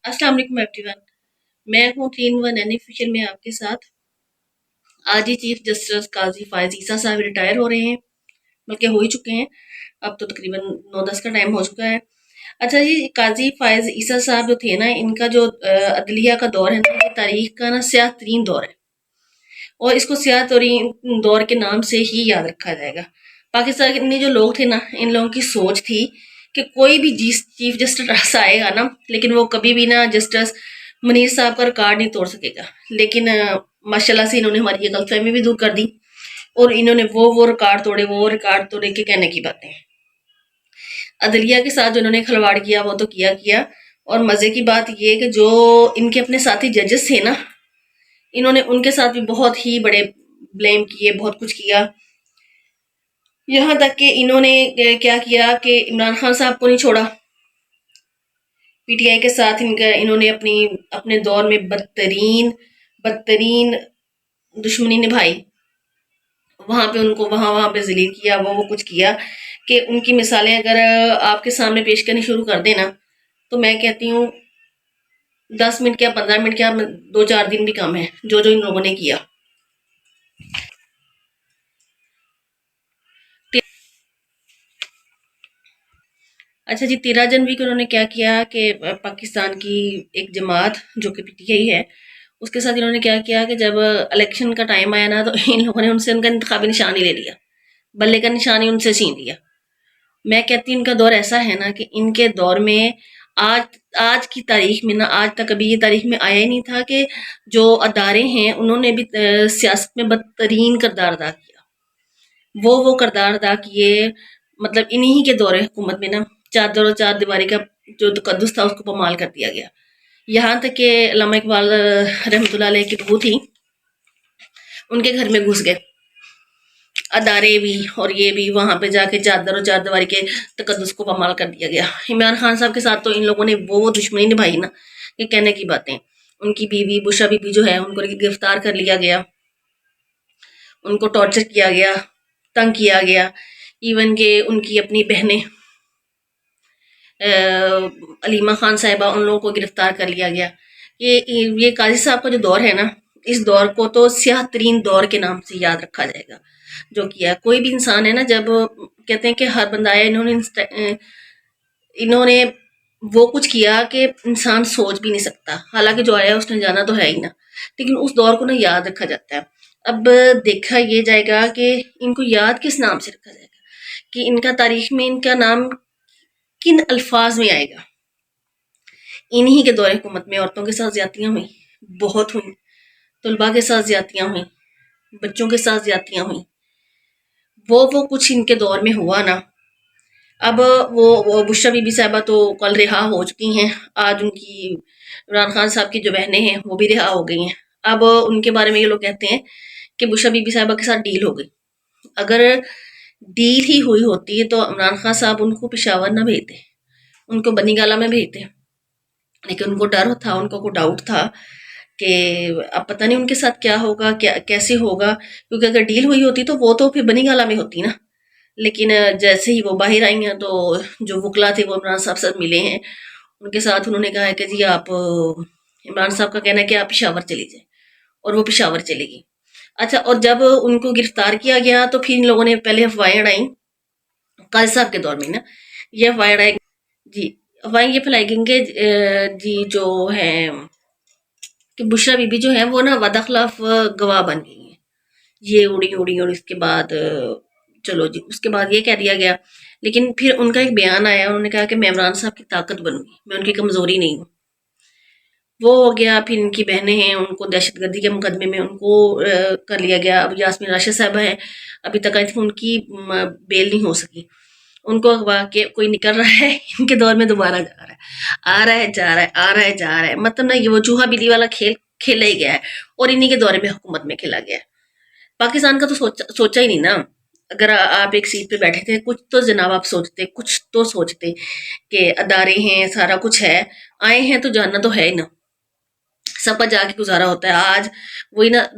अस्सलाम वालेकुम एवरीवन। मैं हूँ 3 in 1 ऑफिशियल में आपके साथ। आज ही चीफ जस्टिस काजी फायज ईसा साहब रिटायर हो रहे हैं, बल्कि हो ही चुके हैं। अब तो तकरीबन 9-10 का टाइम हो चुका है। अच्छा जी, काजी फायज ईसा साहब जो थे ना, इनका जो अदलिया का दौर है ना, ये तारीख का ना स्याह तरीन दौर है, और इसको स्याह तरीन दौर के नाम से ही याद रखा जाएगा। पाकिस्तानी जो लोग थे ना, इन लोगों की सोच थी कि कोई भी चीफ जस्टिस आएगा ना, लेकिन वो कभी भी ना जस्टिस मुनीर साहब का रिकॉर्ड नहीं तोड़ सकेगा। लेकिन माशाल्लाह से इन्होंने हमारी ये गलतफहमी भी दूर कर दी, और इन्होंने वो रिकॉर्ड तोड़े के कहने की बातें। अदलिया के साथ जो इन्होंने खिलवाड़ किया वो तो किया। और मजे की बात ये कि जो इनके अपने साथी जजेस थे ना, इन्होंने उनके साथ भी बहुत ही बड़े ब्लेम किए, बहुत कुछ किया। यहाँ तक कि इन्होंने क्या किया कि इमरान खान साहब को नहीं छोड़ा। पीटीआई के साथ इन्होंने अपने दौर में बदतरीन दुश्मनी निभाई। वहां पे उनको वहां पे जलील किया, वो कुछ किया कि उनकी मिसालें अगर आपके सामने पेश करनी शुरू कर देना, तो मैं कहती हूँ 10 मिनट क्या 15 मिनट क्या 2-4 दिन भी कम है जो जो इन लोगों ने किया। अच्छा जी, 13 जनवरी को उन्होंने क्या किया कि पाकिस्तान की एक जमात जो कि पीटीआई है, उसके साथ इन्होंने क्या किया कि जब इलेक्शन का टाइम आया ना, तो इन लोगों ने उनसे उनका इंतखाबी निशान ही ले लिया, बल्ले का निशान ही उनसे छीन लिया। मैं कहती हूँ इनका दौर ऐसा है ना कि इनके दौर में आज आज की तारीख में ना, आज तक कभी ये तारीख में आया ही नहीं था कि जो अदारे हैं उन्होंने भी सियासत में बदतरीन किरदार अदा किया। वो किरदार अदा किए, मतलब इन्हीं के दौरे हुकूमत में ना चादर और चार दीवारी का जो तकद्दुस था उसको पमाल कर दिया गया। यहाँ तक कि अल्लामा इकबाल रहमतुल्लाह अलैह की बहू थी, उनके घर में घुस गए अदारे भी, और ये भी वहां पे जाके चादर और चारदीवारी के तकद्दुस को पमाल कर दिया गया। इमरान खान साहब के साथ तो इन लोगों ने वो दुश्मनी निभाई ना, ये कहने की बातें। उनकी बीवी बुशरा बीबी जो है, उनको गिरफ्तार कर लिया गया, उनको टॉर्चर किया गया, तंग किया गया। इवन के उनकी अपनी बहनें अलीमा खान साहिबा, उन लोगों को गिरफ्तार कर लिया गया। ये काजी साहब का जो दौर है ना, इस दौर को तो स्याह तरीन दौर के नाम से याद रखा जाएगा। जो किया कोई भी इंसान है ना, जब कहते हैं कि हर बंदा आया, इन्होंने वो कुछ किया कि इंसान सोच भी नहीं सकता। हालांकि जो आया उसने जाना तो है ही ना, लेकिन उस दौर को ना याद रखा जाता है। अब देखा ये जाएगा कि इनको याद किस नाम से रखा जाएगा, कि इनका तारीख में इनका नाम किन अल्फाज में आएगा। इन्हीं के दौरे हुकूमत में औरतों के साथ ज्यादतियां हुई, बहुत हुई। तलबा के साथ ज्यादतियां हुई, बच्चों के साथ ज्यादतियां हुई। वो कुछ इनके दौर में हुआ ना। अब वो बुशरा बीबी साहबा तो कल रिहा हो चुकी हैं। आज उनकी इमरान खान साहब की जो बहनें हैं वो भी रिहा हो गई हैं। अब उनके बारे में ये लोग कहते हैं कि बुशरा बीबी साहबा के साथ डील हो गई। अगर डील ही हुई होती तो इमरान खान साहब उनको पेशावर ना भेजते, उनको बनीगाला में भेजते। लेकिन उनको डर था, उनको को डाउट था कि अब पता नहीं उनके साथ क्या होगा, क्या कैसे होगा, क्योंकि अगर डील हुई होती तो वो तो फिर बनीगाला में होती ना। लेकिन जैसे ही वो बाहर आई हैं, तो जो वकला थे वो इमरान साहब से मिले हैं। उनके साथ उन्होंने कहा है कि जी आप, इमरान साहब का कहना है कि आप पेशावर चली जाए, और वो पेशावर चलेगी। अच्छा, और जब उनको गिरफ्तार किया गया तो फिर इन लोगों ने पहले अफवाहें उड़ाई काजी साहब के दौर में ना। ये अफवाहें उड़ाई जी, अफवाहें ये फैलाई गई कि जी जो है कि बुशरा बीबी जो है वो ना वादा खिलाफ गवाह बन गई हैं। ये उड़ी और इसके बाद चलो जी, उसके बाद ये कह दिया गया। लेकिन फिर उनका एक बयान आया, उन्होंने कहा कि मैं इमरान साहब की ताकत बनूंगी, मैं उनकी कमजोरी नहीं हूँ। वो हो गया। फिर इनकी बहनें हैं, उनको दहशतगर्दी के मुकदमे में उनको कर लिया गया। अब यास्मीन राशिद साहबा है, अभी तक आई थिंक उनकी बेल नहीं हो सकी। उनको अगवा के कोई निकल रहा है, इनके दौर में दोबारा जा रहा है, आ रहा है जा रहा है, आ रहा है जा रहा है। मतलब ना, ये वो चूहा बिल्ली वाला खेल खेला ही गया है, और इन्हीं के दौरे में हुकूमत में खेला गया है। पाकिस्तान का तो सोचा ही नहीं ना। अगर आप एक सीट पे बैठे थे, कुछ तो जनाब आप सोचते, कुछ तो सोचते कि अदारे हैं, सारा कुछ है, आए हैं तो जानना तो है ही ना। सब पर जाके गुजारा होता है। आज वही ना,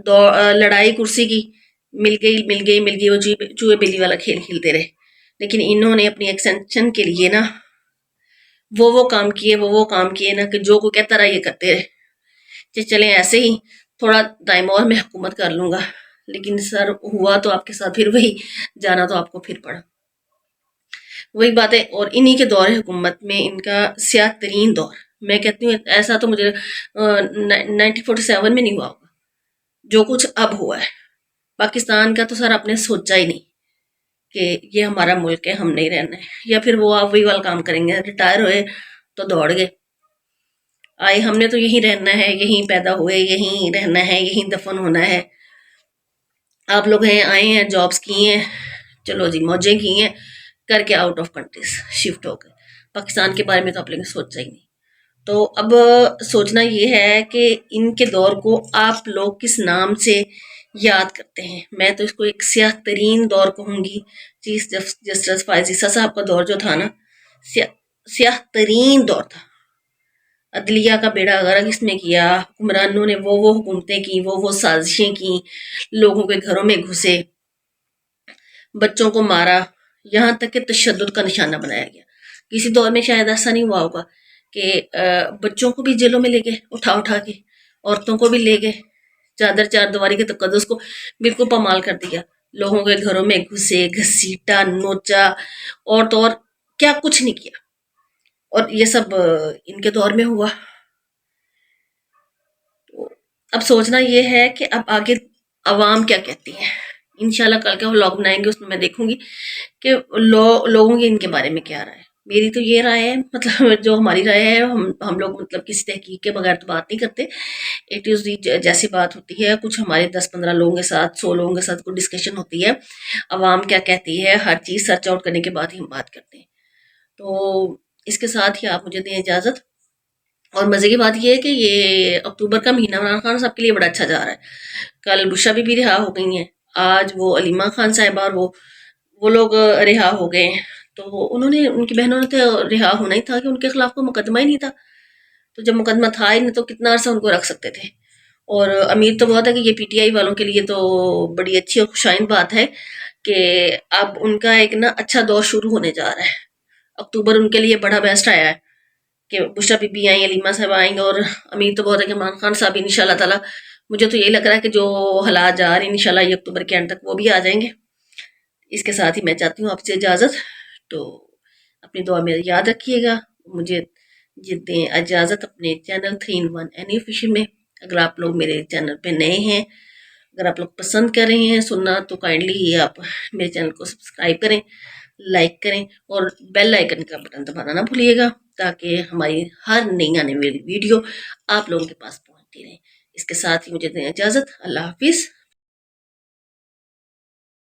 लड़ाई कुर्सी की, मिल गई, वो चूहे बिल्ली वाला खेल खेलते रहे। लेकिन इन्होंने अपनी एक्सटेंशन के लिए ना وہ کام کیے، وہ کام کیے، نہ کہ جو کوئی کہتا رہا یہ کرتے رہے کہ چلیں ایسے ہی تھوڑا ٹائم اور میں حکومت کر لوں گا، لیکن سر ہوا تو آپ کے ساتھ پھر وہی، جانا تو آپ کو پھر پڑا وہی بات ہے۔ اور انہی کے دور حکومت میں ان کا سیاہ ترین دور، میں کہتی ہوں ایسا تو مجھے 1947 میں نہیں ہوا ہوگا جو کچھ اب ہوا ہے۔ پاکستان کا تو سر آپ نے سوچا ہی نہیں کہ یہ ہمارا ملک ہے، ہم نہیں رہنا ہے، یا پھر وہ آپ وہی والا کام کریں گے، ریٹائر ہوئے تو دوڑ گئے، آئے ہم نے تو یہیں رہنا ہے، یہیں پیدا ہوئے، یہیں رہنا ہے، یہیں دفن ہونا ہے۔ آپ لوگ ہیں آئے ہیں، جابس کی ہیں، چلو جی موجیں کی ہیں، کر کے آؤٹ آف کنٹریز شفٹ ہو گئے۔ پاکستان کے بارے میں تو آپ لوگوں نے سوچا ہی نہیں۔ تو اب سوچنا یہ ہے کہ ان کے دور کو آپ لوگ کس نام سے یاد کرتے ہیں۔ میں تو اس کو ایک سیاہ ترین دور کہوں گی۔ چیف جسٹس فائز عیسیٰ صاحب کا دور جو تھا نا، سیاہ ترین دور تھا۔ عدلیہ کا بیڑا غرق اس میں کیا، حکمرانوں نے وہ حکومتیں کی، وہ سازشیں کی، لوگوں کے گھروں میں گھسے، بچوں کو مارا، یہاں تک کہ تشدد کا نشانہ بنایا گیا۔ کسی دور میں شاید ایسا نہیں ہوا ہوگا کہ بچوں کو بھی جیلوں میں لے گئے اٹھا کے، عورتوں کو بھی لے گئے، چادر چار دیواری کے تقدس کو بالکل پامال کر دیا، لوگوں کے گھروں میں گھسے، گھسیٹا، نوچا، اور تو اور کیا کچھ نہیں کیا، اور یہ سب ان کے دور میں ہوا۔ تو اب سوچنا یہ ہے کہ اب آگے عوام کیا کہتی ہے۔ انشاءاللہ کل کا ولاگ بنائیں گے، اس میں دیکھوں گی کہ لوگوں کی ان کے بارے میں کیا رائے ہے۔ میری تو یہ رائے ہے، مطلب جو ہماری رائے ہے، ہم لوگ مطلب کسی تحقیق کے بغیر تو بات نہیں کرتے، اٹ از دی جیسی بات ہوتی ہے، کچھ ہمارے 10-15 لوگوں کے ساتھ، 100 لوگوں کے ساتھ کوئی ڈسکشن ہوتی ہے، عوام کیا کہتی ہے، ہر چیز سرچ آؤٹ کرنے کے بعد ہی ہم بات کرتے ہیں۔ تو اس کے ساتھ ہی آپ مجھے دیں اجازت۔ اور مزے کی بات یہ ہے کہ یہ اکتوبر کا مہینہ عمران خان صاحب کے لیے بڑا اچھا جا رہا ہے۔ کل بشرا بی بھی رہا ہو گئی ہیں، آج وہ علیمہ خان صاحبہ اور وہ لوگ رہا ہو گئے ہیں۔ تو انہوں نے، ان کی بہنوں نے تو رہا ہونا ہی تھا کہ ان کے خلاف کوئی مقدمہ ہی نہیں تھا، تو جب مقدمہ تھا ہی نہیں تو کتنا عرصہ ان کو رکھ سکتے تھے۔ اور امید تو بہت ہے کہ یہ پی ٹی آئی والوں کے لیے تو بڑی اچھی اور خوشائند بات ہے کہ اب ان کا ایک نا اچھا دور شروع ہونے جا رہا ہے۔ اکتوبر ان کے لیے بڑا بیسٹ آیا ہے کہ بشرا بی بی آئیں، علیمہ صاحب آئیں گے، اور امید تو بہت ہے کہ عمران خان صاحب ان شاء اللہ تعالیٰ، مجھے تو یہی لگ رہا ہے کہ جو حالات جا رہے ہیں انشاءاللہ یہ اکتوبر کے اینڈ تک وہ بھی آ جائیں گے۔ اس کے ساتھ ہی میں چاہتی ہوں آپ سے اجازت، تو اپنی دعا میں یاد رکھیے گا۔ مجھے دیں اجازت اپنے چینل 3-in-1 اینی آفیشیل میں۔ اگر آپ لوگ میرے چینل پہ نئے ہیں، اگر آپ لوگ پسند کر رہے ہیں سننا، تو کائنڈلی آپ میرے چینل کو سبسکرائب کریں، لائک کریں، اور بیل آئیکن کا بٹن دبانا نہ بھولیے گا، تاکہ ہماری ہر نئی آنے والی ویڈیو آپ لوگوں کے پاس پہنچتی رہے۔ اس کے ساتھ ہی مجھے دیں اجازت، اللہ حافظ۔